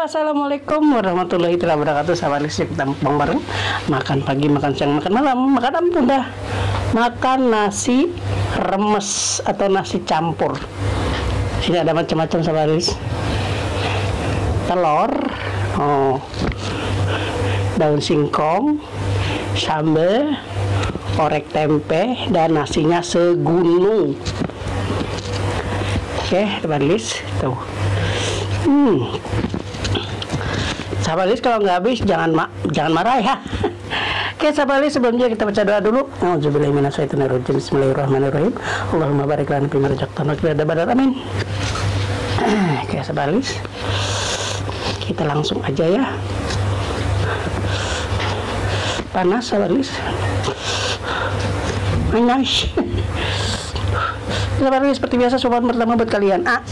Assalamualaikum warahmatullahi wabarakatuh. Sahabat listrik, kita mukbang bareng. Makan pagi, makan siang, makan malam, makan apa udah. Makan nasi remes atau nasi campur. Sini ada macam-macam sahabat listrik. Telur, daun singkong, sambal, orek tempe, dan nasinya segunung. Oke, sahabat listrik, tuh. Sahabat list, kalau nggak habis jangan marah ya. Oke sahabat list, sebelumnya kita baca doa dulu. Auzubillahi minasyaitonirrajim. Bismillahirrahmanirrahim. Allahumma barik lana fima razaqtana wa qina adzabannar. Amin. Oke sahabat list, kita langsung aja ya. Panas sahabat list. Panas. Sahabat list, seperti biasa sobat pertama buat kalian. Panas.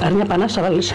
Airnya panas Sabalis.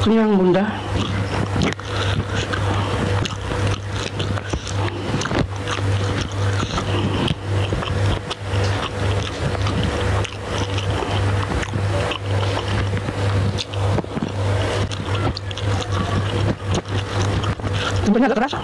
Kenyang bunda. Bumbunya agak keras.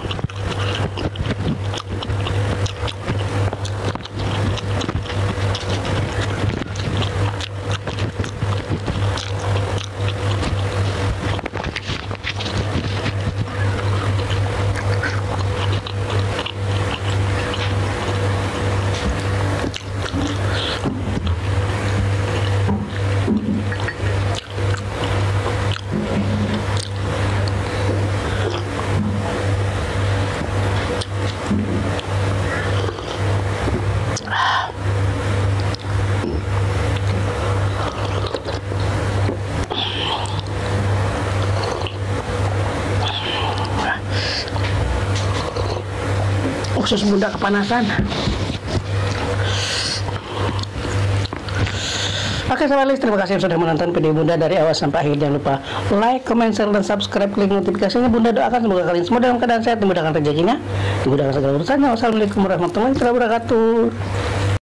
Usus bunda kepanasan. Oke sahabat terima kasih sudah menonton video bunda dari awal sampai akhir. Jangan lupa like, comment, share, dan subscribe. Klik notifikasinya. Bunda doakan semoga kalian semua dalam keadaan sehat, dimudahkan rezekinya, dimudahkan segala urusannya. Wassalamualaikum warahmatullahi wabarakatuh.